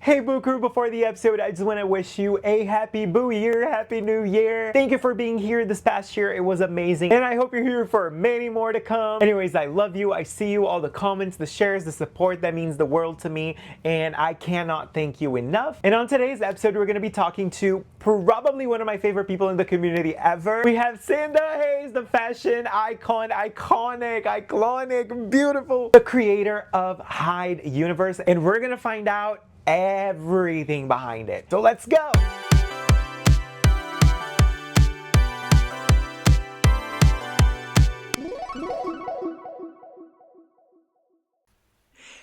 Hey Boo Crew, before the episode, I just want to wish you a happy Boo Year, happy New Year. Thank you for being here this past year. It was amazing. And I hope you're here for many more to come. Anyways, I love you. I see you, all the comments, the shares, the support. That means the world to me. And I cannot thank you enough. And on today's episode, we're going to be talking to probably one of my favorite people in the community ever. We have Sinn, the fashion icon, iconic, beautiful, the creator of Hyde universe. And we're going to find out everything behind it. So let's go.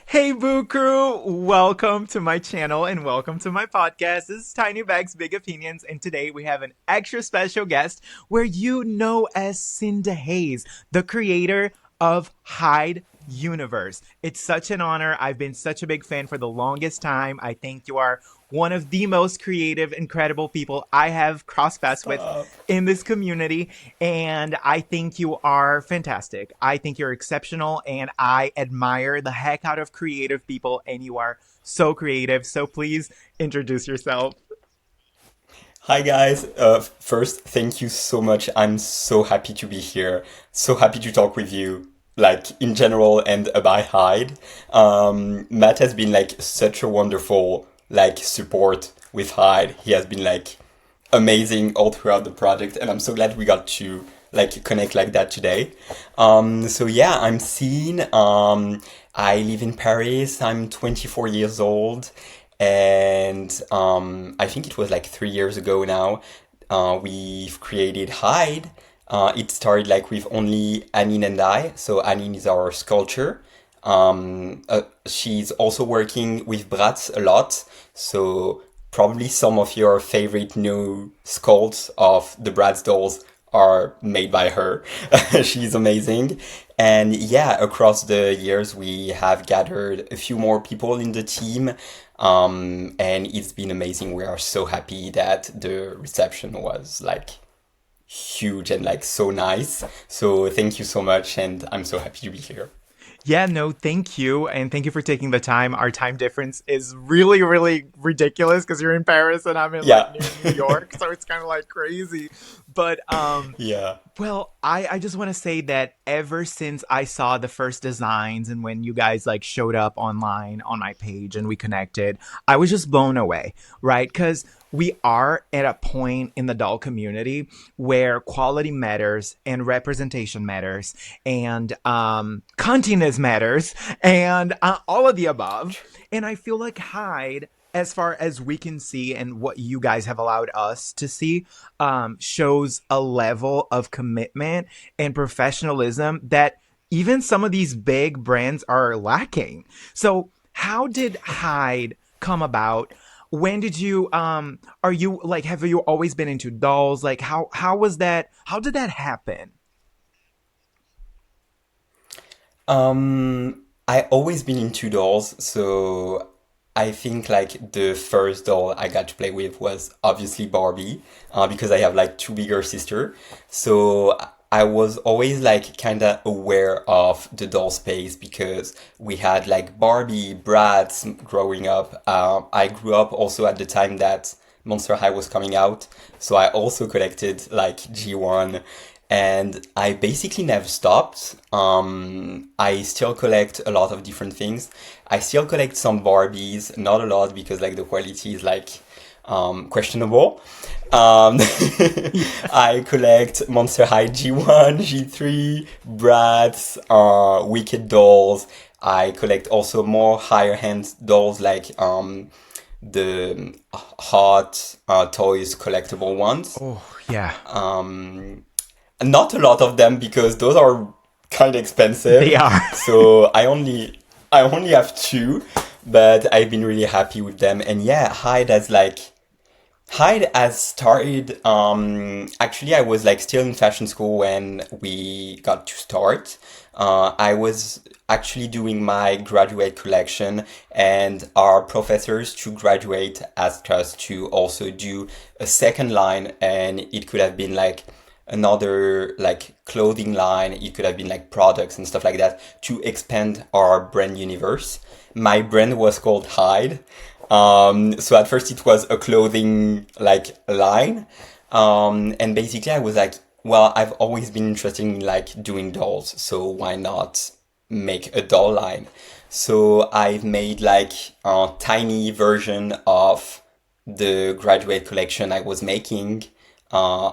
Hey Boo Crew, welcome to my channel and welcome to my podcast. This is Tiny Bags Big Opinions, and today we have an extra special guest where you know as Sinn, the creator of Hyde universe. It's such an honor. I've been such a big fan for the longest time. I think you are one of the most creative, incredible people I have crossed paths with in this community, and I think you are fantastic. I think you're exceptional, and I admire the heck out of creative people, and you are so creative. So please introduce yourself. Hi guys. First, thank you so much. I'm so happy to be here. So happy to talk with you, like in general and about Hyde. Matt has been like such a wonderful like support with Hyde. He has been like amazing all throughout the project, and I'm so glad we got to like connect like that today. So yeah, I'm Sinn. I live in Paris. I'm 24 years old, and I think it was like 3 years ago now. We've created Hyde. It started like with only Anine and I. So Anine is our sculptor. She's also working with Bratz a lot. So probably some of your favorite new sculpts of the Bratz dolls are made by her. She's amazing. And yeah, across the years, we have gathered a few more people in the team. And it's been amazing. We are so happy that the reception was like huge and like so nice. So thank you so much, and I'm so happy to be here. Yeah, no, thank you. And thank you for taking the time. Our time difference is really ridiculous because you're in Paris and I'm in like Yeah. near New York. So it's kind of like crazy. But Yeah. well, I just want to say that ever since I saw the first designs and when you guys like showed up online on my page and we connected, I was just blown away, right? Because we are at a point in the doll community where quality matters and representation matters and continence matters and all of the above. And I feel like Hyde, as far as we can see and what you guys have allowed us to see, shows a level of commitment and professionalism that even some of these big brands are lacking. So how did Hyde come about? When did you are you like, have you always been into dolls? Like how was that, how did that happen? I always been into dolls, so I think like the first doll I got to play with was obviously Barbie, because I have like two bigger sister. So I was always like kind of aware of the doll space because we had like Barbie, Bratz growing up. I grew up also at the time that Monster High was coming out, so I also collected like G1, and I basically never stopped. I still collect a lot of different things. I still collect some Barbies, not a lot because like the quality is like questionable. Um, I collect Monster High G1, G3, Bratz, Wicked dolls. I collect also more higher end dolls like the hot toys collectible ones. Oh, yeah. Not a lot of them because those are kind of They expensive. are. So I only have two, but I've been really happy with them. And yeah, Hyde has started. Actually, I was like still in fashion school when we got to start. I was actually doing my graduate collection, and our professors to graduate asked us to also do a second line, and it could have been like another like clothing line, it could have been like products and stuff like that to expand our brand universe. My brand was called Hyde. So at first it was a clothing like line. And basically I was like, well, I've always been interested in like doing dolls, so why not make a doll line? So I've made like a tiny version of the graduate collection I was making, uh,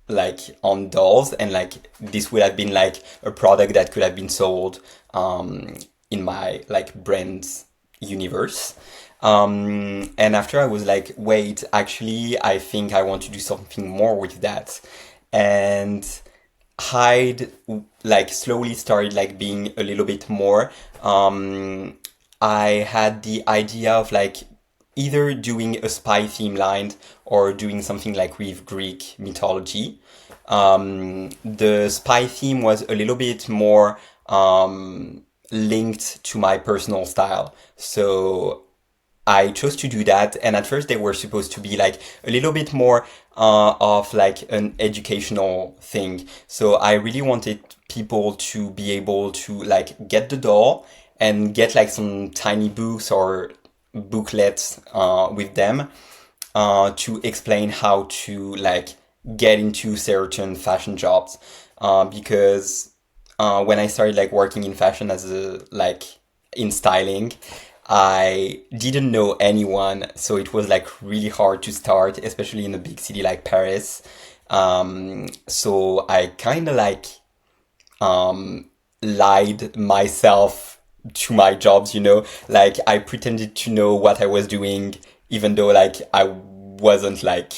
like on dolls, and like this would have been like a product that could have been sold in my like brand's universe. And after I was like, wait, actually, I think I want to do something more with that. And Hyde like slowly started like being a little bit more. I had the idea of like either doing a spy theme line or doing something like with Greek mythology. The spy theme was a little bit more linked to my personal style. So I chose to do that, and at first they were supposed to be like a little bit more of like an educational thing. So I really wanted people to be able to like get the doll and get like some tiny books or booklets with them to explain how to like get into certain fashion jobs. Because when I started like working in fashion as a like in styling, I didn't know anyone, so it was like really hard to start, especially in a big city like Paris. So I kind of like lied myself to my jobs, like I pretended to know what I was doing, even though like I wasn't like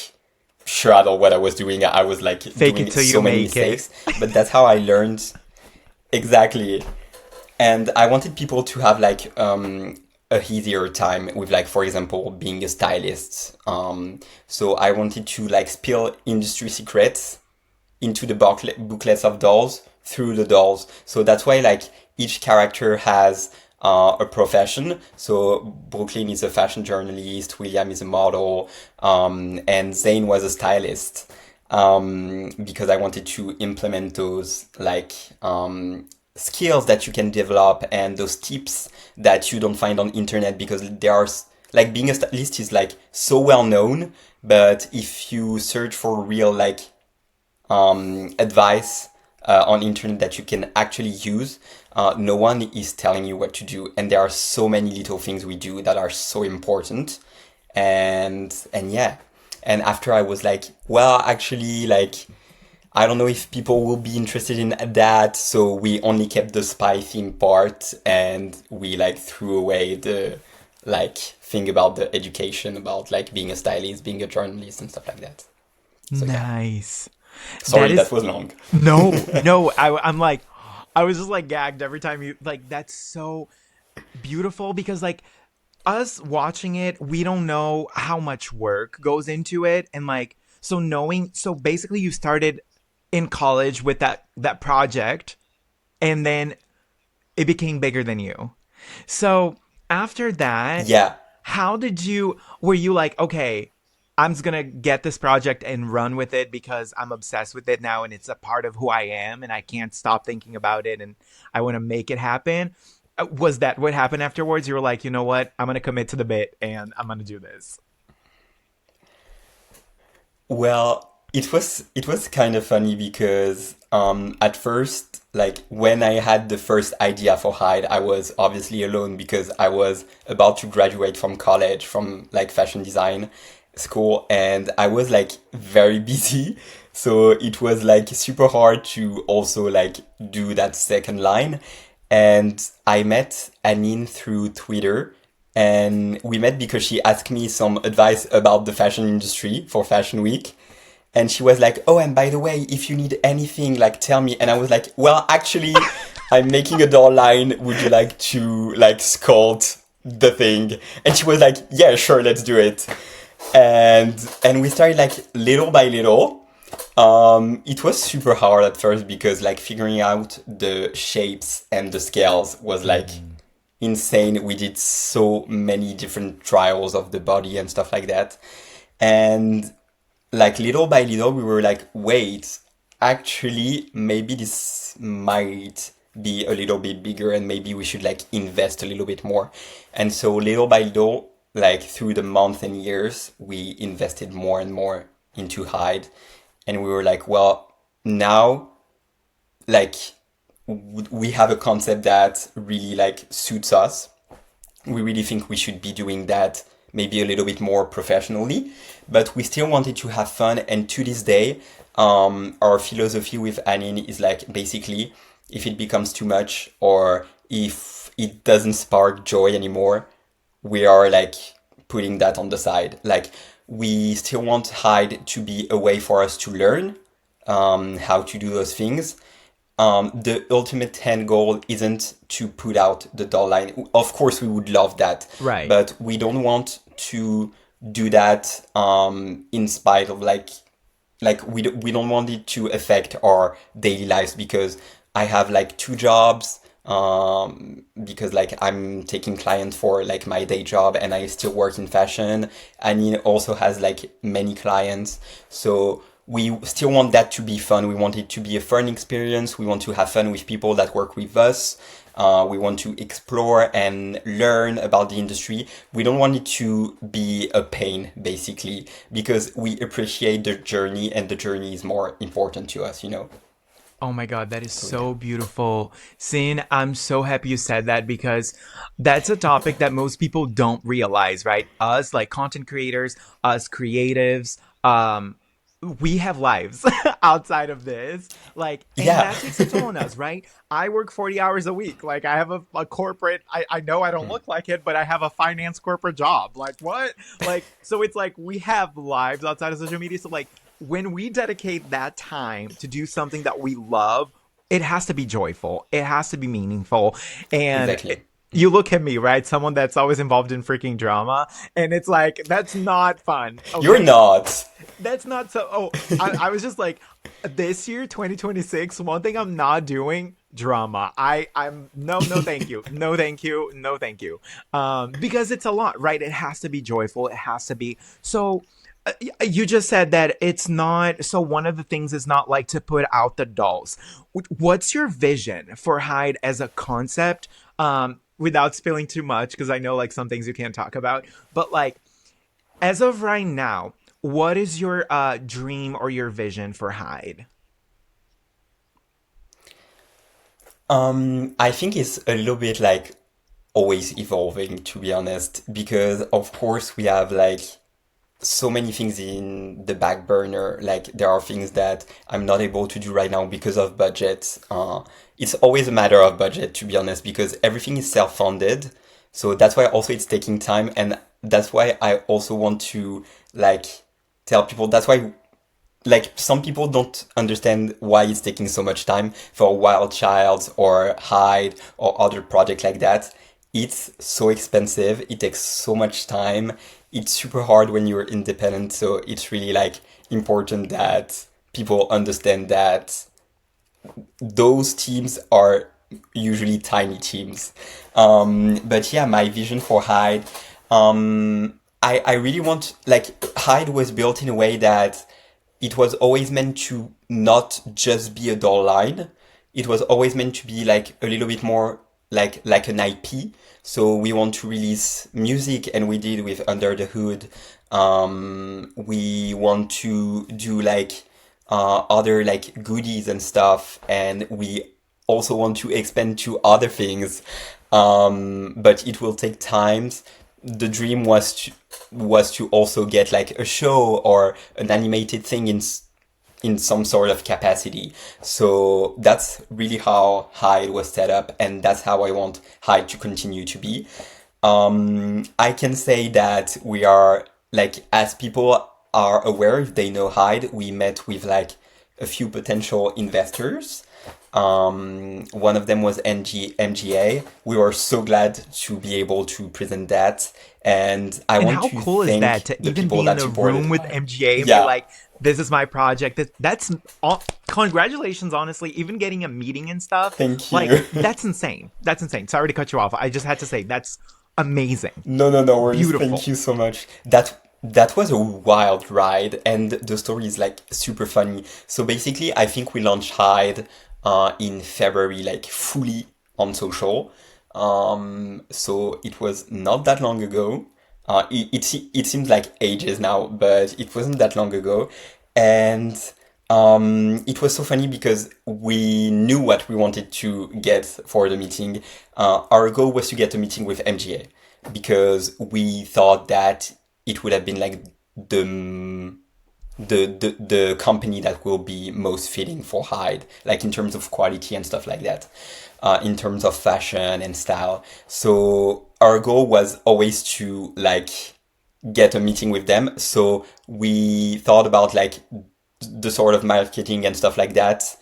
sure at all what I was doing. I was like Fake it doing till you so many make it. mistakes, but that's how I learned exactly. And I wanted people to have like a easier time with like, for example, being a stylist. So I wanted to like spill industry secrets into the booklets of dolls through the dolls. So that's why like each character has a profession. So Brooklyn is a fashion journalist, William is a model, and Zane was a stylist. Because I wanted to implement those like skills that you can develop and those tips that you don't find on internet, because there are like being a stylist is like so well known, but if you search for real like advice on internet that you can actually use, no one is telling you what to do, and there are so many little things we do that are so important. And yeah, and after I was like, well, actually, like I don't know if people will be interested in that, so we only kept the spy theme part, and we like threw away the like thing about the education about like being a stylist, being a journalist, and stuff like that. So yeah, Nice. That sorry that is was long. no, no. I'm like, I was just like gagged every time you like. That's so beautiful because like us watching it, we don't know how much work goes into it, and like so knowing. So basically, you started in college with that project, and then it became bigger than you. So after that, Yeah. how did you were you like, okay, I'm just gonna get this project and run with it because I'm obsessed with it now and it's a part of who I am and I can't stop thinking about it and I want to make it happen? Was that what happened afterwards? You were like, you know what, I'm gonna commit to the bit and I'm gonna do this. Well, it was kind of funny because at first, like when I had the first idea for Hyde, I was obviously alone because I was about to graduate from college, from like fashion design school, and I was like very busy. So it was like super hard to also like do that second line. And I met Anine through Twitter, and we met because she asked me some advice about the fashion industry for Fashion Week. And she was like, "Oh, and by the way, if you need anything, like tell me." And I was like, "Well, actually, I'm making a doll line. Would you like to like sculpt the thing?" And she was like, "Yeah, sure, let's do it." And we started like little by little. It was super hard at first because like figuring out the shapes and the scales was like Mm. insane. We did so many different trials of the body and stuff like that. And like little by little, we were like, wait, actually, maybe this might be a little bit bigger and maybe we should like invest a little bit more. And so little by little, like through the months and years, we invested more and more into Hyde, and we were like, well, now like we have a concept that really like suits us. We really think we should be doing that maybe a little bit more professionally, but we still wanted to have fun. And to this day, our philosophy with Anin is like basically if it becomes too much or if it doesn't spark joy anymore, we are like putting that on the side. Like we still want Hyde to be a way for us to learn how to do those things. The ultimate end goal isn't to put out the doll line. Of course, we would love that, Right. but we don't want to do that in spite of like we don't want it to affect our daily lives because I have like two jobs because like I'm taking clients for like my day job and I still work in fashion. And he also has like many clients. So we still want that to be fun. We want it to be a fun experience. We want to have fun with people that work with us. We want to explore and learn about the industry. We don't want it to be a pain, basically, because we appreciate the journey and the journey is more important to us, you know? Oh my God, that is So yeah. so beautiful. Sin, I'm so happy you said that because that's a topic that most people don't realize, right? Us, like content creators, us creatives, we have lives outside of this. Like, and Yeah. that takes a toll on us, right? I work 40 hours a week. Like, I have a corporate, I know I don't look like it, but I have a finance corporate job. Like, what? Like, so it's like we have lives outside of social media. So, like, when we dedicate that time to do something that we love, it has to be joyful. It has to be meaningful. And Exactly. you look at me, right? Someone that's always involved in freaking drama. And it's like, that's not fun. You're Okay. not. That's not so. Oh, I was just like, this year, 2026, one thing I'm not doing drama. I'm no, no, thank you. No, thank you. No, thank you. Because it's a lot, right? It has to be joyful. It has to be. So, you just said that it's not so one of the things is not like to put out the dolls. What's your vision for Hyde as a concept, without spilling too much because I know like some things you can't talk about, but like as of right now, what is your dream or your vision for Hyde? I think it's a little bit like always evolving, to be honest, because of course we have like so many things in the back burner. Like there are things that I'm not able to do right now because of budget. It's always a matter of budget, to be honest, because everything is self-funded. So that's why also it's taking time, and that's why I also want to like tell people. That's why like some people don't understand why it's taking so much time for Wild Child or Hyde or other projects like that. It's so expensive. It takes so much time. It's super hard when you're independent. So it's really like important that people understand that those teams are usually tiny teams. But yeah, my vision for Hyde, I really want, like, Hyde was built in a way that it was always meant to not just be a doll line. It was always meant to be like a little bit more like an IP. So we want to release music, and we did with Under the Hood. We want to do like other like goodies and stuff, and we also want to expand to other things. But it will take time. The dream was to also get like a show or an animated thing in some sort of capacity. So that's really how Hyde was set up, and that's how I want Hyde to continue to be. I can say that we are like, as people are aware, if they know Hyde, we met with like a few potential investors. One of them was MGA. We were so glad to be able to present that. And I And want how to cool is that thank to the even people be in that a room supported. with MGA and be Yeah, like, this is my project. That's congratulations, honestly. Even getting a meeting and stuff, thank like, you. that's insane. That's insane. Sorry to cut you off. I just had to say, that's amazing. No, no, no worries. Thank Beautiful. you so much. That was a wild ride, and the story is like super funny. So basically, I think we launched Hyde in February, like fully on social. So it was not that long ago. It seems like ages now, but it wasn't that long ago. And it was so funny because we knew what we wanted to get for the meeting. Our goal was to get a meeting with MGA because we thought that it would have been like the the company that will be most fitting for Hyde, like in terms of quality and stuff like that, in terms of fashion and style. So our goal was always to like get a meeting with them. So we thought about like the sort of marketing and stuff like that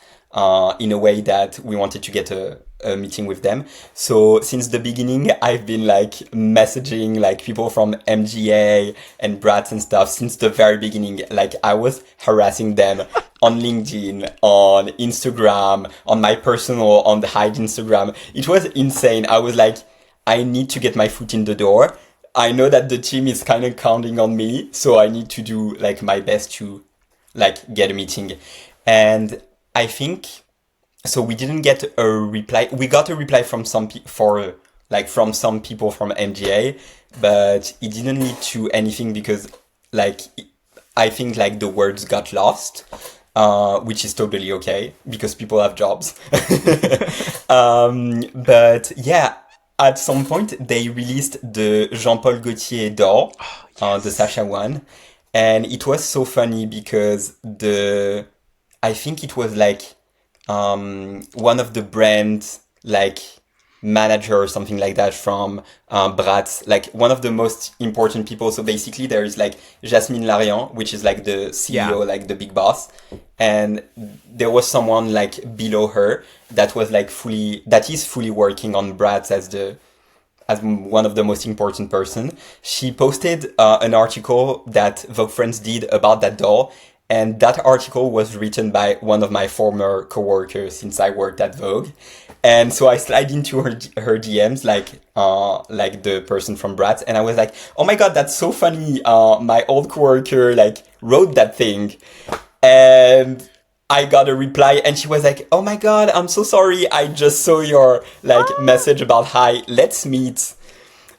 in a way that we wanted to get a meeting with them. So since the beginning, I've been like messaging like people from MGA and Bratz and stuff since the very beginning. Like I was harassing them on LinkedIn, on Instagram, on my personal, on the Hyde Instagram. It was insane. I was like, I need to get my foot in the door. I know that the team is kind of counting on me, so I need to do like my best to like get a meeting. And I think so we didn't get a reply. We got a reply from from some people from MGA, but it didn't lead to anything because like I think like the words got lost, which is totally okay because people have jobs. But yeah, at some point they released the Jean-Paul Gaultier d'Or, the Yes. Sasha one, and it was so funny because the I think it was like one of the brand like manager or something like that from Bratz, like one of the most important people. So basically there is like Jasmine Larian, which is like the Yeah. CEO, like the big boss. And there was someone like below her that is fully working on Bratz as one of the most important person. She posted an article that Vogue Friends did about that doll, and that article was written by one of my former coworkers since I worked at Vogue. And so I slide into her DMs like the person from Bratz, and I was like, "Oh my god, that's so funny! My old coworker like wrote that thing," and I got a reply and she was like, "Oh my god, I'm so sorry. I just saw your like Ah! message about hi, let's meet."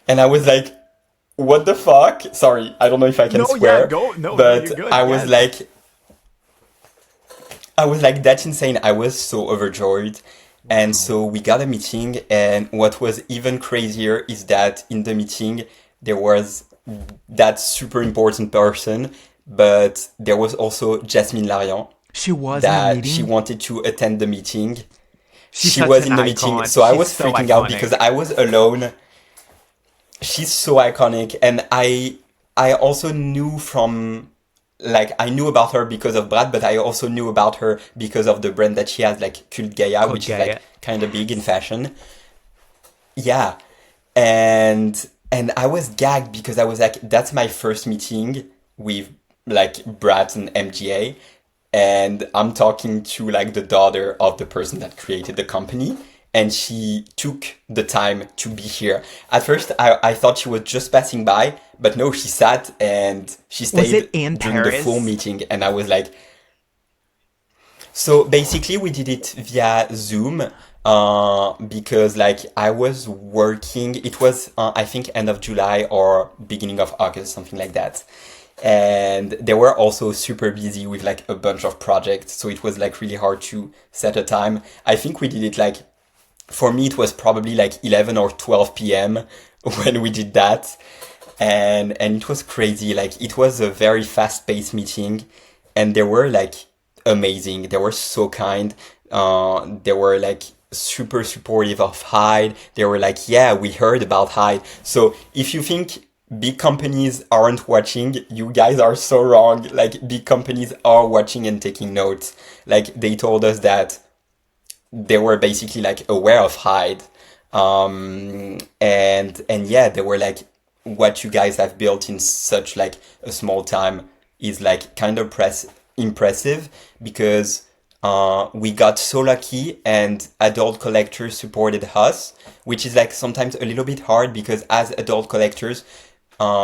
And I was like, "What the fuck?" Sorry, I don't know if I can No, yeah, swear, go. No, no, you're but good. Yes. I was like that's insane. I was so overjoyed. And Wow. so we got a meeting, and what was even crazier is that in the meeting there was that super important person, but there was also Jasmine Larian, She was in the that she meeting. wanted to attend the meeting. She's She such was an in the meeting, icon. so I She's was so freaking out because iconic. I was alone. She's so iconic, and I also knew from like I knew about her because of Brad, but I also knew about her because of the brand that she has, like Cult Gaia, Code which is like Gaia. kind of big in Yes. fashion. Yeah, and I was gagged because I was like, that's my first meeting with like Brad and MGA, and I'm talking to like the daughter of the person that created the company, and she took the time to be here. At first, I thought she was just passing by, but no, she sat and she Was it stayed in during the full Paris? meeting, and I was like, so basically, we did it via Zoom because like I was working. It was I think end of July or beginning of August, something like that. And they were also super busy with like a bunch of projects, so it was like really hard to set a time. I think we did it like for me it was probably like 11 or 12 p.m. when we did that, and it was crazy. Like it was a very fast paced meeting, and they were like amazing. They were so kind. They were like super supportive of Hyde. They were like, yeah, we heard about Hyde. So if you think big companies aren't watching, you guys are so wrong. Like big companies are watching and taking notes. Like they told us that they were basically like aware of Hyde. And yeah, they were like, what you guys have built in such like a small time is like kind of impressive because we got so lucky and adult collectors supported us, which is like sometimes a little bit hard because as adult collectors,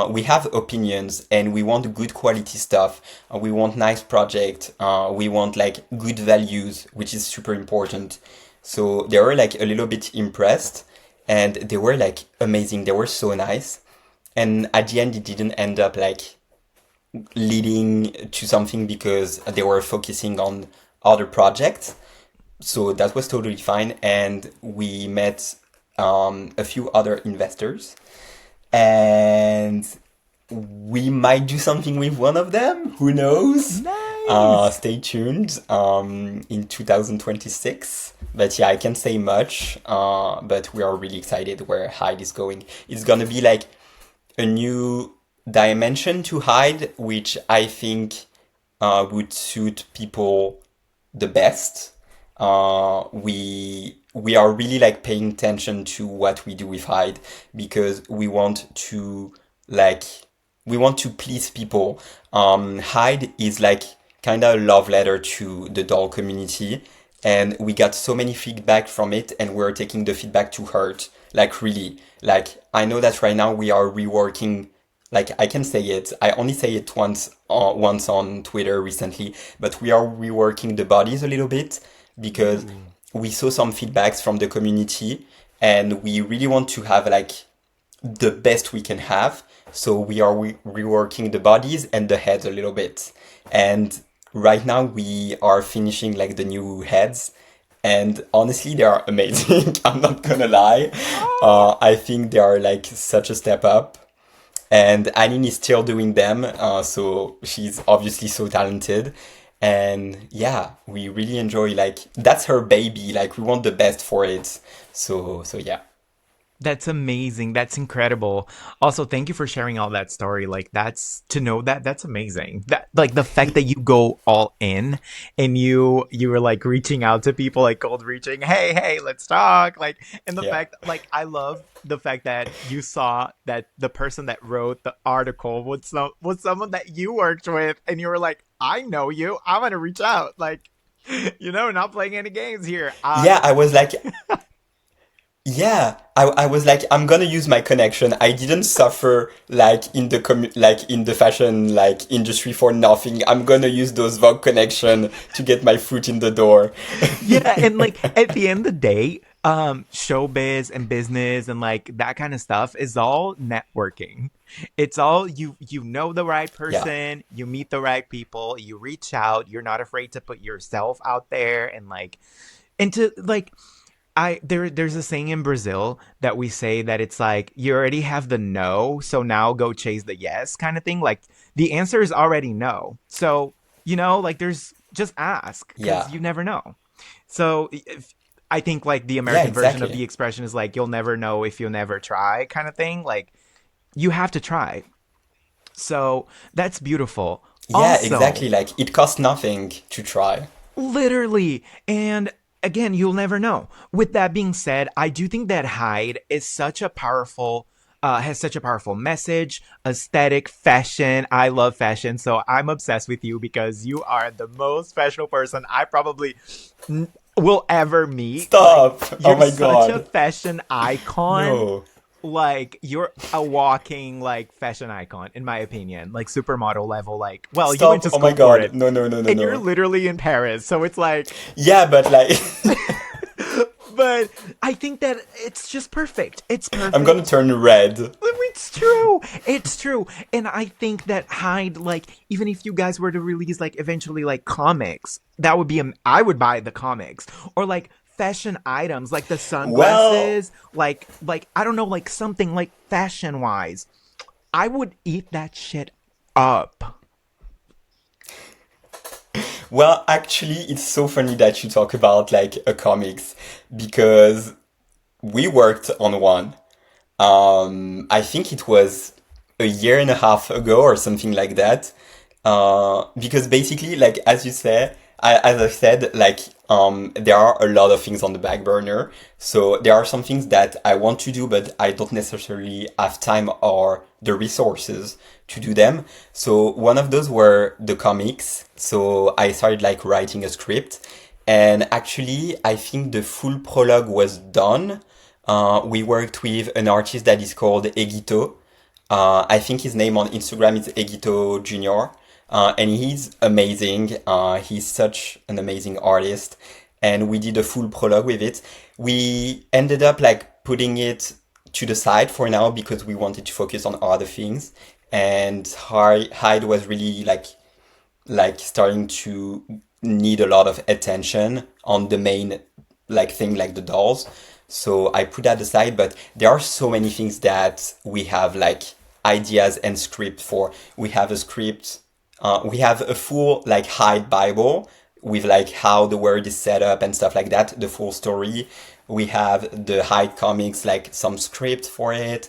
we have opinions and we want good quality stuff. We want nice project. We want like good values, which is super important. So they were like a little bit impressed and they were like amazing. They were so nice. and at the end it didn't end up like leading to something because they were focusing on other projects. So that was totally fine. And we met a few other investors, and we might do something with one of them. Who knows? Nice. Stay tuned in 2026. But yeah, I can't say much. But we are really excited where Hyde is going. It's gonna be like a new dimension to Hyde, which I think would suit people the best. We are really like paying attention to what we do with Hyde because like we want to please people. Hyde is like kind of a love letter to the doll community, and we got so many feedback from it, and we're taking the feedback to heart. Like really, like I know that right now we are reworking. Like I can say it, I only say it once on Twitter recently, but we are reworking the bodies a little bit because Ooh. we saw some feedbacks from the community, and we really want to have like the best we can have. So we are reworking the bodies and the heads a little bit. And right now we are finishing like the new heads. And honestly, they are amazing. I'm not gonna lie. Oh, I think they are like such a step up. And Aline is still doing them. So she's obviously so talented. And yeah, we really enjoy like that's her baby. Like we want the best for it. So yeah. that's amazing. That's incredible. Also, thank you for sharing all that story. Like that's to know that that's amazing. That like the fact that you go all in and you were like reaching out to people like cold reaching, "Hey, hey, let's talk." Like and the Yeah. fact like I love the fact that you saw that the person that wrote the article was someone that you worked with and you were like, "I know you. I'm going to reach out." Like not playing any games here. Yeah, I was like, I was like, I'm gonna use my connection. I didn't suffer like in the like in the fashion like industry for nothing. I'm gonna use those Vogue connection to get my foot in the door. Yeah, and like at the end of the day, showbiz and business and like that kind of stuff is all networking. It's all you know the right Yeah, person, you meet the right people, you reach out, you're not afraid to put yourself out there and like into like there's a saying in Brazil that we say that it's like you already have the no, so now go chase the yes kind of thing. Like the answer is already no. So, like there's just ask yeah, because you never know. So I think like the yeah, American version of exactly. the expression is like you'll never know if you'll never try kind of thing. Like you have to try. So that's beautiful. Yeah, Also, exactly. Like it costs nothing to try. literally. And again, you'll never know. With that being said, I do think that Hyde is such a powerful has such a powerful message, aesthetic, fashion. I love fashion, so I'm obsessed with you because you are the most fashionable person I probably will ever meet. Like, Stop! Oh you're my such a god. fashion icon. No. Like, you're a walking, like, fashion icon, in my opinion. Like, supermodel level. Like, well, you went Stop! to Oh my school for god. it No, no, no, no, and you're no. literally in Paris. So it's like, Yeah, but like but I think that it's just perfect. It's I'm gonna perfect. turn red. It's true. It's true. And I think that Hyde, like, even if you guys were to release, like, eventually, like, comics, that would be, I would buy the comics. Or, like, fashion items, like the Well, sunglasses, I don't know, like, something, like, fashion wise. I would eat that shit up. well, actually, it's so funny that you talk about like a comics because we worked on one. I think it was a year and a half ago or something like that. Because basically, like as you say, as I said, like there are a lot of things on the back burner. So there are some things that I want to do, but I don't necessarily have time or the resources to do them. So one of those were the comics. So I started like writing a script, and actually, I think the full prologue was done. We worked with an artist that is called Egito. I think his name on Instagram is Egito Junior. And he's amazing. He's such an amazing artist. And we did a full prologue with it. We ended up like putting it to the side for now because we wanted to focus on other things. And Hyde was really like starting to need a lot of attention on the main like thing like the dolls. So I put that aside, but there are so many things that we have like ideas and script for. We have a script, we have a full like Hyde Bible with like how the word is set up and stuff like that, the full story. We have the Hyde comics, like some script for it.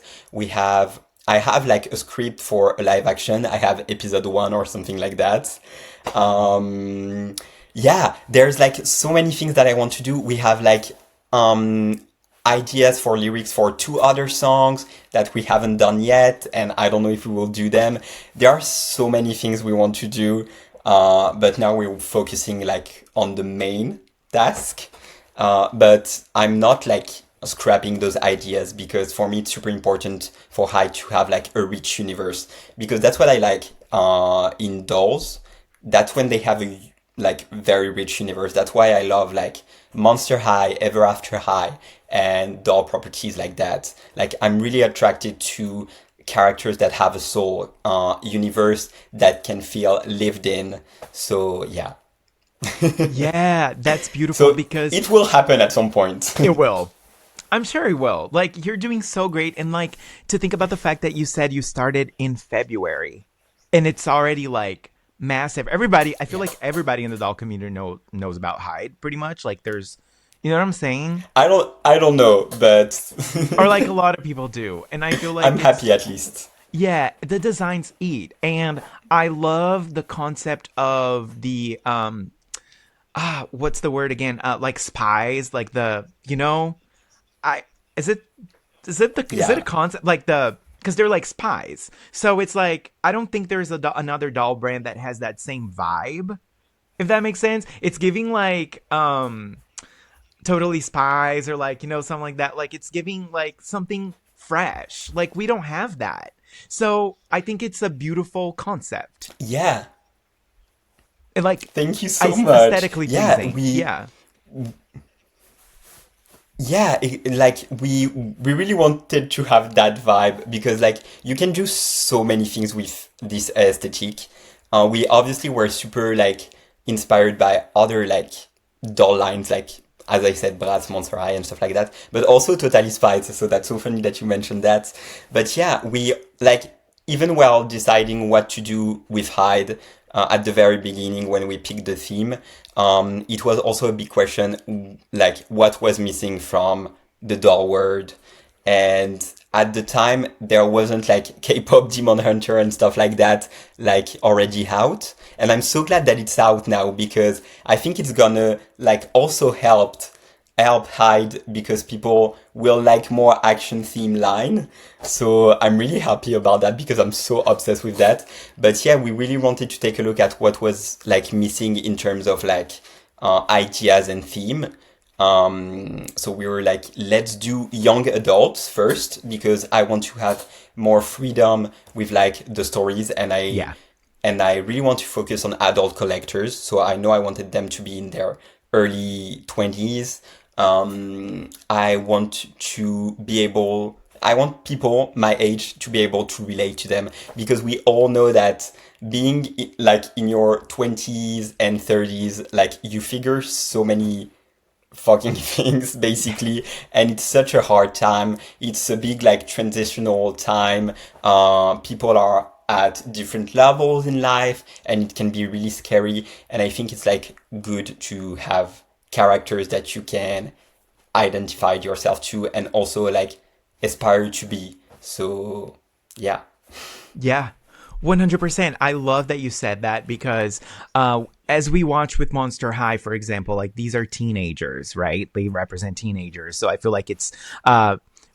I have like a script for a live action. I have episode one or something like that. Um, yeah, there's like so many things that I want to do. We have like um ideas for lyrics for two other songs that we haven't done yet, and I don't know if we will do them. There are so many things we want to do, but now we're focusing like on the main task. But I'm not like scrapping those ideas because for me it's super important for Hyde to have like a rich universe because that's what I like in dolls. That's when they have a like very rich universe. That's why I love like Monster High, Ever After High, and doll properties like that. Like I'm really attracted to characters that have a soul, universe that can feel lived in. So yeah. Yeah, that's beautiful So because it will happen at some point. it will. I'm sure it will. Like, you're doing so great. And, like, to think about the fact that you said you started in February and it's already, like, massive. Everybody, I feel Yeah. like everybody in the doll community knows about Hyde pretty much. Like, there's, you know what I'm saying? I don't know, but Or, like, a lot of people do. And I feel like I'm it's, happy at least. yeah, the designs eat. And I love the concept of the, what's the word again? Like, spies, like I is it is it a Yeah. concept like the because they're like spies. So it's like I don't think there's another doll brand that has that same vibe. If that makes sense, it's giving like totally spies or like something like that. Like it's giving like something fresh. Like we don't have that. So I think it's a beautiful concept. Yeah. And like Thank you I so think much. aesthetically pleasing. Yeah. Like we really wanted to have that vibe because like you can do so many things with this aesthetic. We obviously were super like inspired by other like doll lines, like as I said, Bratz, Monster High, and stuff like that. But also Totally Spies. So that's so funny that you mentioned that. But yeah, we like even while deciding what to do with Hyde at the very beginning when we picked the theme, it was also a big question, like what was missing from the doll world. And at the time, there wasn't like K-pop Demon Hunter and stuff like that, like already out. And I'm so glad that it's out now because I think it's gonna like also help Hyde because people will like more action theme line. So I'm really happy about that because I'm so obsessed with that. But yeah, we really wanted to take a look at what was like missing in terms of like ideas and theme. So we were like, let's do young adults first because I want to have more freedom with like the stories Yeah. and I really want to focus on adult collectors. So I know I wanted them to be in their early 20s. I want people my age to be able to relate to them because we all know that like in your 20s and 30s, like you figure so many fucking things basically and it's such a hard time. It's a big like transitional time. People are at different levels in life and it can be really scary and I think it's like good to have characters that you can identify yourself to and also like aspire to be. So yeah. Yeah, 100%. I love that you said that because as we watch with Monster High, for example, like these are teenagers, right? They represent teenagers. So I feel like it's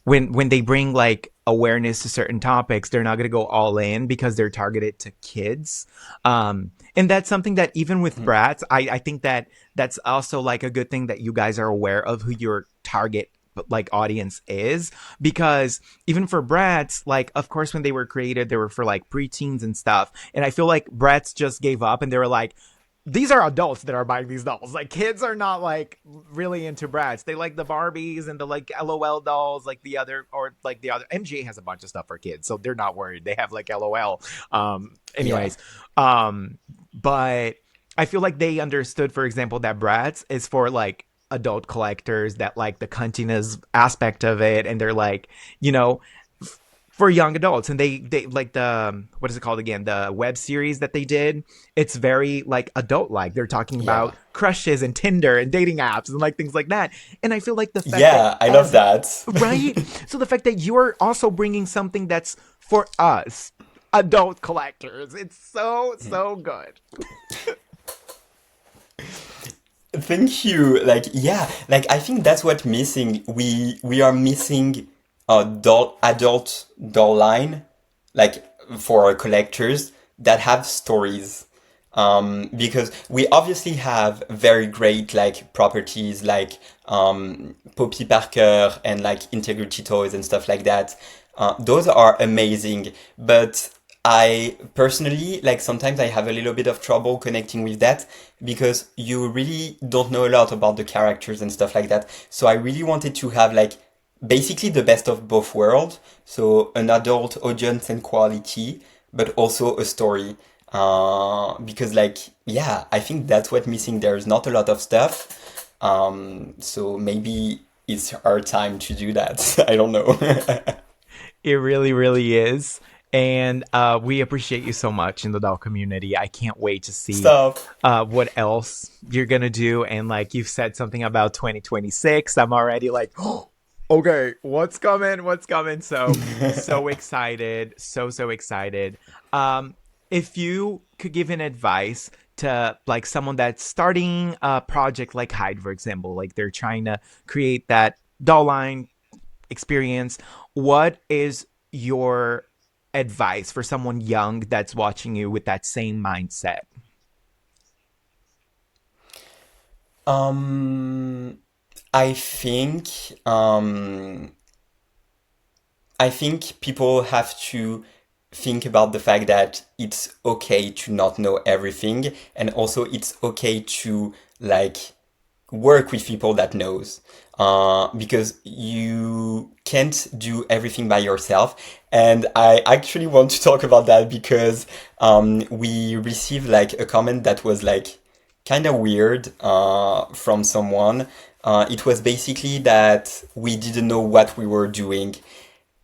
when they bring like awareness to certain topics, they're not going to go all in because they're targeted to kids. And that's something that even with Bratz, I think that that's also like a good thing that you guys are aware of who your target like audience is because even for Bratz, like of course when they were created, they were for like preteens and stuff. And I feel like Bratz just gave up and they were like, these are adults that are buying these dolls. Like kids are not like really into Bratz. They like the Barbies and the like LOL dolls, like the other or like the other. MGA has a bunch of stuff for kids, so they're not worried. They have like LOL. Yeah. Anyways, um, but I feel like they understood, for example, that Bratz is for like adult collectors that like the cuntiness aspect of it, and they're like, you know, for young adults, and they like the what is it called again, the web series that they did. It's very like adult like, they're talking Yeah. about crushes and Tinder and dating apps and like things like that. And I feel like the fact that Yeah, I love every that. right, so the fact that you're also bringing something that's for us adult collectors, it's so good. Thank you. Like, yeah, like I think that's what missing. We are missing a adult doll line, like for our collectors that have stories. Because we obviously have very great like properties like Poppy Parker and like Integrity Toys and stuff like that. Those are amazing, but I personally, like sometimes I have a little bit of trouble connecting with that because you really don't know a lot about the characters and stuff like that. So I really wanted to have like basically the best of both worlds. So an adult audience and quality, but also a story. Because like, yeah, I think that's what missing. There's not a lot of stuff. So maybe it's our time to do that. I don't know. It really, really is. And we appreciate you so much in the doll community. I can't wait to see Stop. what else you're gonna do. And like you've said something about 2026, I'm already like, oh, okay, what's coming? What's coming? So so excited, so excited. If you could give an advice to like someone that's starting a project like Hyde, for example, like they're trying to create that doll line experience, what is your advice for someone young that's watching you with that same mindset? Um, I think um, I think people have to think about the fact that it's okay to not know everything, and also it's okay to like work with people that knows, because you can't do everything by yourself. And I actually want to talk about that because we received like a comment that was like kind of weird from someone. It was basically that we didn't know what we were doing.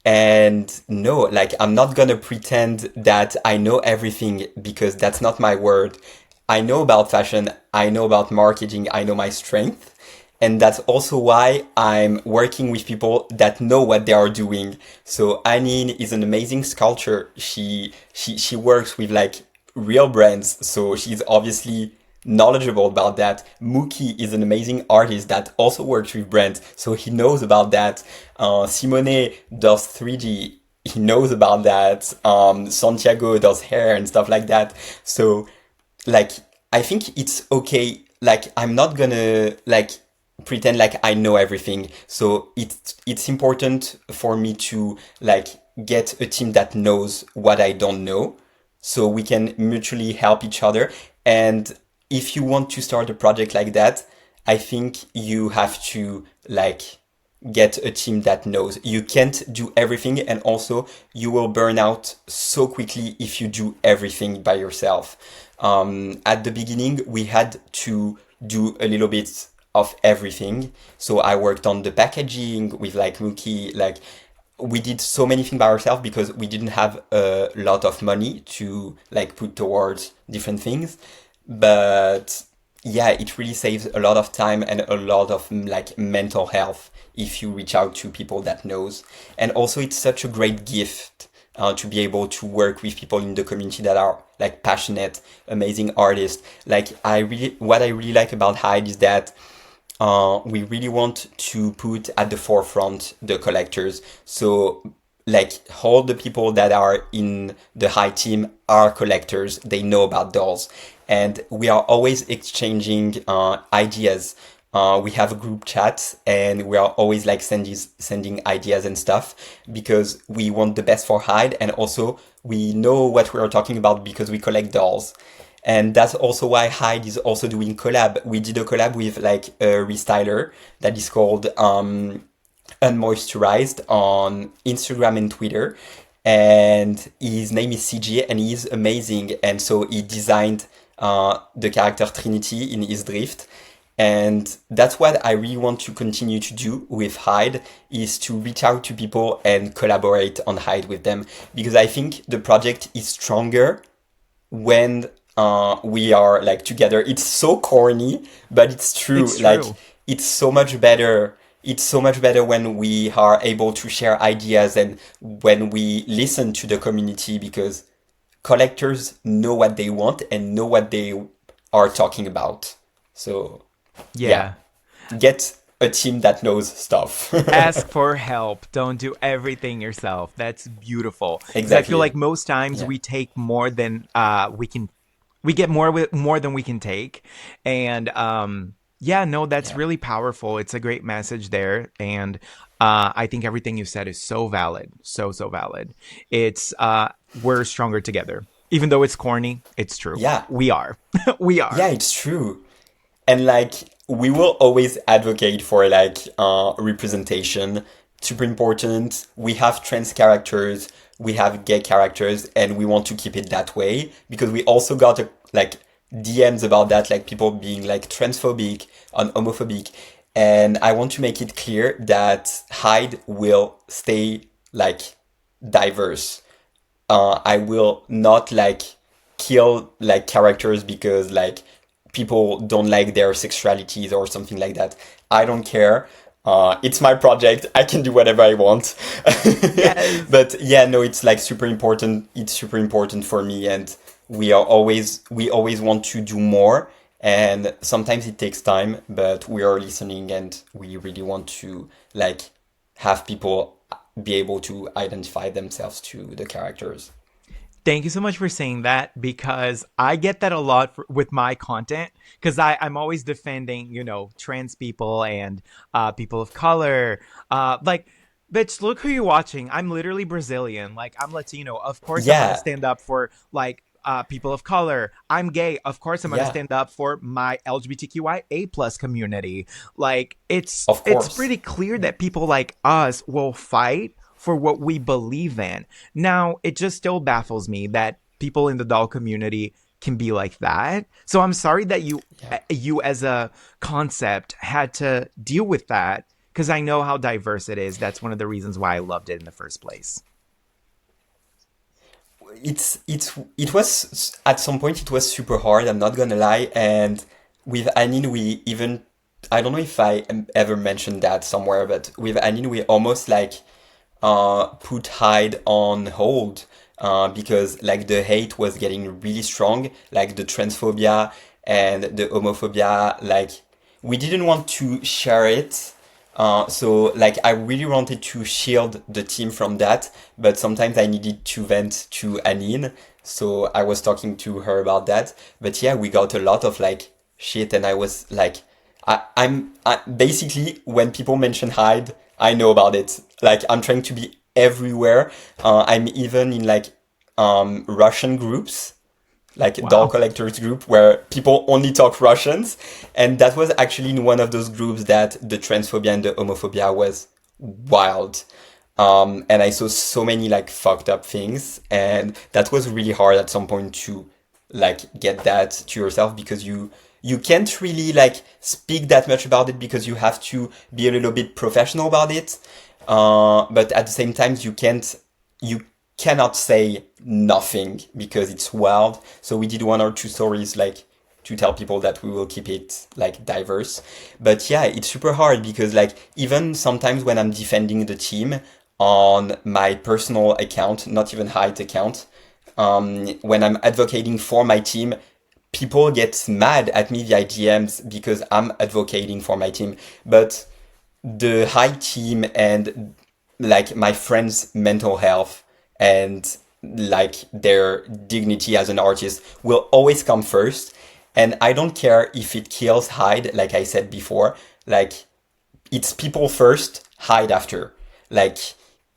And no, like I'm not gonna pretend that I know everything because that's not my word. I know about fashion, I know about marketing, I know my strength. And that's also why I'm working with people that know what they are doing. So Anine is an amazing sculptor. She works with like real brands, so she's obviously knowledgeable about that. Mookie is an amazing artist that also works with brands, so he knows about that. Simone does 3D, he knows about that. Santiago does hair and stuff like that. So like I think it's okay. Like I'm not gonna like pretend like I know everything. So it's important for me to like get a team that knows what I don't know, so we can mutually help each other. And if you want to start a project like that, I think you have to like get a team that knows. You can't do everything, and also you will burn out so quickly if you do everything by yourself. At the beginning, we had to do a little bit of everything. So I worked on the packaging with like Mookie, like we did so many things by ourselves because we didn't have a lot of money to like put towards different things. But yeah, it really saves a lot of time and a lot of like mental health if you reach out to people that knows. And also it's such a great gift to be able to work with people in the community that are like passionate, amazing artists. Like what I really like about Hyde is that we really want to put at the forefront the collectors. So like all the people that are in the Hyde team are collectors. They know about dolls, and we are always exchanging ideas. We have a group chat, and we are always like sending ideas and stuff because we want the best for Hyde, and also we know what we are talking about because we collect dolls. And that's also why Hyde is also doing collab. We did a collab with like a restyler that is called Unmoisturized on Instagram and Twitter. And his name is CG and he's amazing. And so he designed the character Trinity in his drift. And that's what I really want to continue to do with Hyde is to reach out to people and collaborate on Hyde with them. Because I think the project is stronger when we are like together. It's so corny, but it's true. It's Like true. it's so much better. It's so much better when we are able to share ideas and when we listen to the community because collectors know what they want and know what they are talking about. So yeah, Yeah. get a team that knows stuff. Ask for help. Don't do everything yourself. That's beautiful. Because I feel Exactly. like most times Yeah. we take more than we can. We get more with more than we can take, and yeah, no, that's Yeah. really powerful. It's a great message there, and I think everything you said is so valid, so valid. It's we're stronger together, even though it's corny. It's true. Yeah. We are. We Yeah, are. it's true. And like we will always advocate for like representation. Super important. We have trans characters, we have gay characters, and we want to keep it that way because we also got like DMs about that, like people being like transphobic and homophobic. And I want to make it clear that Hyde will stay like diverse. I will not like kill like characters because like people don't like their sexualities or something like that. I don't care. It's my project. I can do whatever I want. Yes. But yeah, no, it's like super important. It's super important for me, and we always want to do more. And sometimes it takes time, but we are listening, and we really want to like have people be able to identify themselves to the characters. Thank you so much for saying that because I get that a lot with my content because I'm always defending, trans people and people of color. Like, bitch, look who you're watching. I'm literally Brazilian. Like, I'm Latino. Of course, I'm going to Yeah, stand up for, like, people of color. I'm gay. Of course, I'm going to yeah, stand up for my LGBTQIA plus community. Like, of it's course. pretty clear that people like us will fight for what we believe in. Now, it just still baffles me that people in the doll community can be like that. So I'm sorry that Yeah. you as a concept had to deal with that because I know how diverse it is. That's one of the reasons why I loved it in the first place. It was at some point it was super hard. I'm not gonna lie. And with Anine, we even I don't know if I ever mentioned that somewhere, but with Anine, we almost like put Hyde on hold because like the hate was getting really strong, like the transphobia and the homophobia. Like we didn't want to share it. So like I really wanted to shield the team from that, but sometimes I needed to vent to Anine. So I was talking to her about that. But yeah, we got a lot of like shit, and I was like, basically when people mention Hyde, I know about it. Like I'm trying to be everywhere. I'm even in like Russian groups, like doll Wow. collectors group where people only talk Russians. And that was actually in one of those groups that the transphobia and the homophobia was wild. And I saw so many like fucked up things. And that was really hard at some point to like get that to yourself because you can't really like speak that much about it because you have to be a little bit professional about it. But at the same time, you cannot say nothing because it's wild. So we did one or two stories like to tell people that we will keep it like diverse. But yeah, it's super hard because like even sometimes when I'm defending the team on my personal account, not even Hyde account, when I'm advocating for my team, people get mad at me via DMs because I'm advocating for my team. But the high team and like my friends' mental health and like their dignity as an artist will always come first. And I don't care if it kills Hyde, like I said before, like it's people first, Hyde after. Like,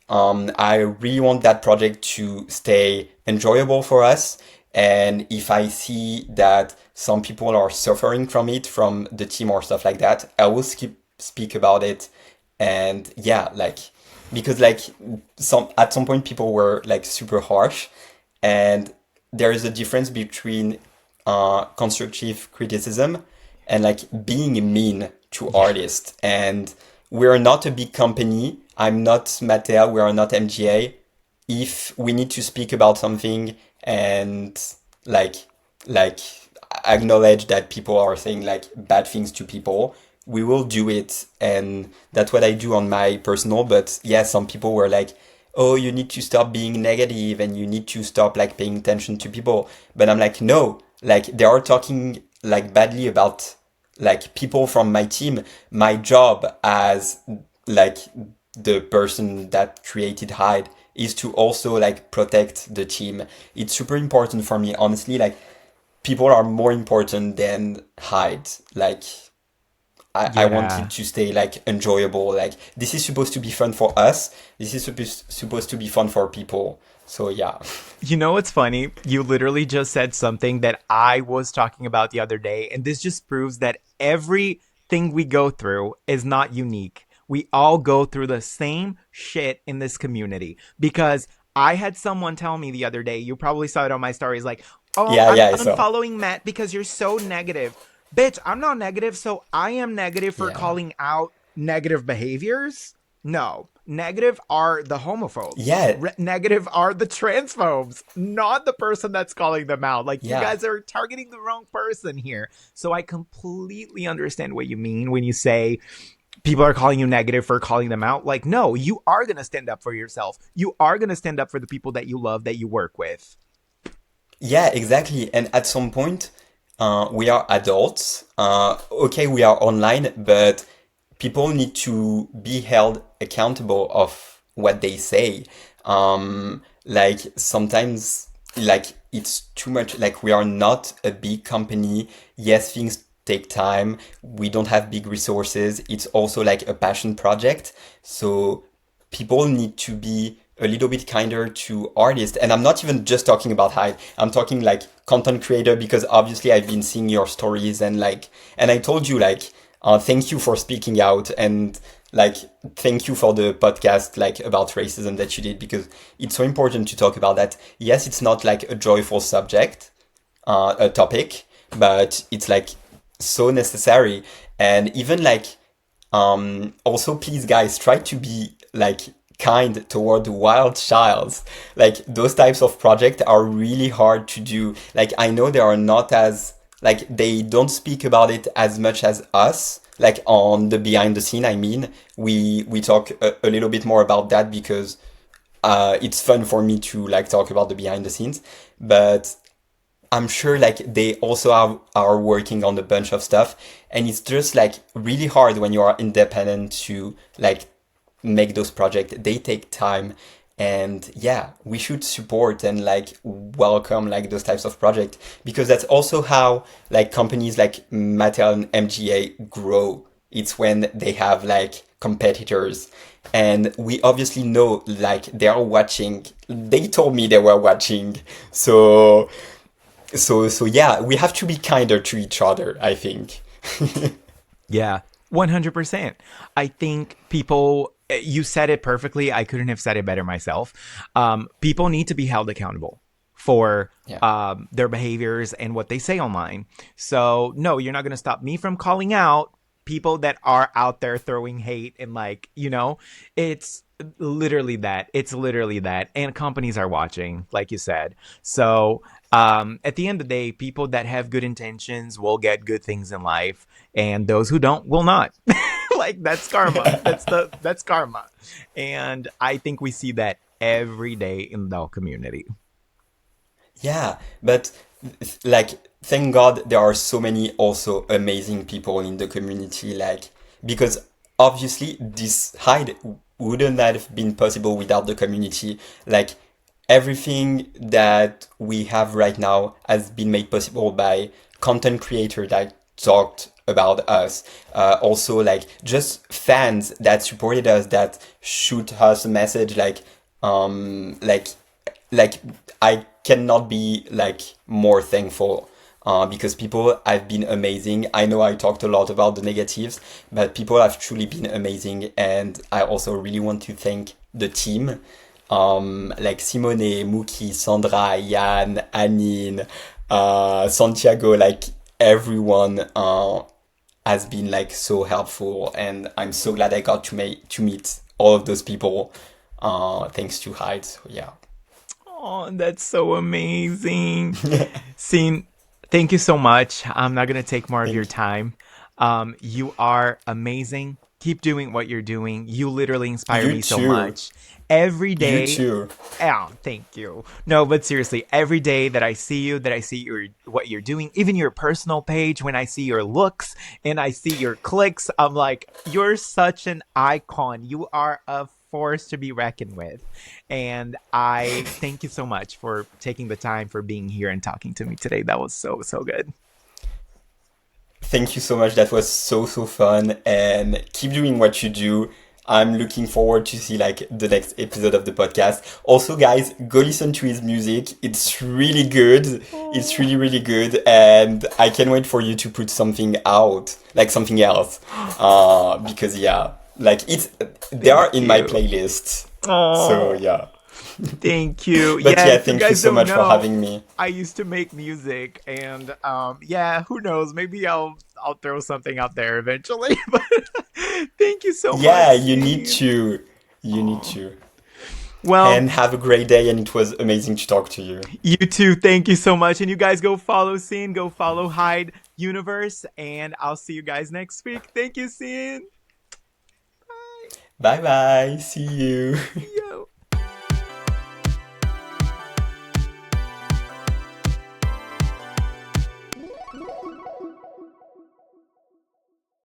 I really want that project to stay enjoyable for us. And if I see that some people are suffering from it, from the team or stuff like that, I will speak about it. And yeah, like, because like at some point people were like super harsh, and there is a difference between constructive criticism and like being mean to Yeah. artists. And we're not a big company. I'm not Mattel. We are not MGA. If we need to speak about something and like like acknowledge that people are saying like bad things to people, we will do it. And that's what I do on my personal. But yeah, some people were like, oh, you need to stop being negative and you need to stop like paying attention to people. But I'm like, no, like they are talking like badly about like people from my team. My job as like the person that created Hyde is to also like protect the team. It's super important for me, honestly. Like people are more important than Hyde. Like I want it Yeah. to stay like enjoyable. Like this is supposed to be fun for us. This is supposed to be fun for people. So yeah. You know what's funny? You literally just said something that I was talking about the other day, and this just proves that everything we go through is not unique. We all go through the same shit in this community because I had someone tell me the other day, you probably saw it on my stories, like, oh, Yeah, I'm yeah, I saw. unfollowing Matt because you're so negative. Bitch, I'm not negative, so I am negative for Yeah. calling out negative behaviors? No. Negative are the homophobes. Yeah, Negative are the transphobes, not the person that's calling them out. Like, you yeah. guys are targeting the wrong person here. So I completely understand what you mean when you say people are calling you negative for calling them out. Like, no, you are going to stand up for yourself. You are going to stand up for the people that you love, that you work with. Yeah, exactly. And at some point, we are adults. Okay, we are online, but people need to be held accountable of what they say. Like sometimes, like it's too much. Like we are not a big company. Yes, things take time. We don't have big resources. It's also like a passion project. So people need to be a little bit kinder to artists. And I'm not even just talking about Hyde. I'm talking like content creator, because obviously I've been seeing your stories and like, and I told you like, thank you for speaking out, and like, thank you for the podcast like about racism that you did, because it's so important to talk about that. Yes, it's not like a joyful subject, a topic, but it's like so necessary. And even like also, please, guys, try to be like kind toward wild childs. Like those types of projects are really hard to do. Like I know they are not as like they don't speak about it as much as us. Like on the behind the scene, I mean, we talk a little bit more about that because it's fun for me to like talk about the behind the scenes. But I'm sure like they also are working on a bunch of stuff, and it's just like really hard when you are independent to like make those projects. They take time, and yeah, we should support and like welcome like those types of projects, because that's also how like companies like Mattel and MGA grow. It's when they have like competitors, and we obviously know like they are watching. They told me they were watching, so so yeah, we have to be kinder to each other, I think. Yeah, 100%. I think people, you said it perfectly. I couldn't have said it better myself. People need to be held accountable for Yeah. their behaviors and what they say online. So, no, you're not going to stop me from calling out people that are out there throwing hate and, like, it's literally that. It's literally that. And companies are watching, like you said. So, at the end of the day, people that have good intentions will get good things in life, and those who don't will not. Like, that's karma. That's karma. And I think we see that every day in the community. Yeah, but like thank God there are so many also amazing people in the community, like because obviously this hide wouldn't have been possible without the community. Like everything that we have right now has been made possible by content creators that talked about us. Also like just fans that supported us, that shoot us a message like like I cannot be like more thankful. Because people have been amazing. I know I talked a lot about the negatives, but people have truly been amazing. And I also really want to thank the team, like Simone, Muki, Sandra, Yann, Anine, Santiago, like everyone has been like so helpful, and I'm so glad I got to meet all of those people. Thanks to Hyde. So yeah. Oh, that's so amazing. Scene, thank you so much. I'm not going to take more of your Thank time. You are amazing. Keep doing what you're doing. You literally inspire you me so too. much. Every You day, too. oh, thank you. No, but seriously, every day that I see you, that I see your what you're doing, even your personal page, when I see your looks and I see your clicks, I'm like, you're such an icon. You are a force to be reckoned with. And I thank you so much for taking the time for being here and talking to me today. That was so, so good. Thank you so much. That was so so fun, and keep doing what you do. I'm looking forward to see like the next episode of the podcast. Also, guys, go listen to his music. It's really good. It's Oh, really really good, and I can't wait for you to put something out, like something else. Because yeah, like it's they are thank in my you. playlist. So Oh, yeah. thank you. But Yeah, yeah, if you thank you guys so don't much for know, having me. I used to make music and yeah, who knows, maybe I'll throw something out there eventually. But thank you so much, Yeah, you need scene. to. You need Oh. to. Well, And have a great day, and it was amazing to talk to you. you too, thank you so much. And you guys go follow Scene, go follow Hyde Universe, and I'll see you guys next week. Thank you, Scene. Bye. Bye bye. See you.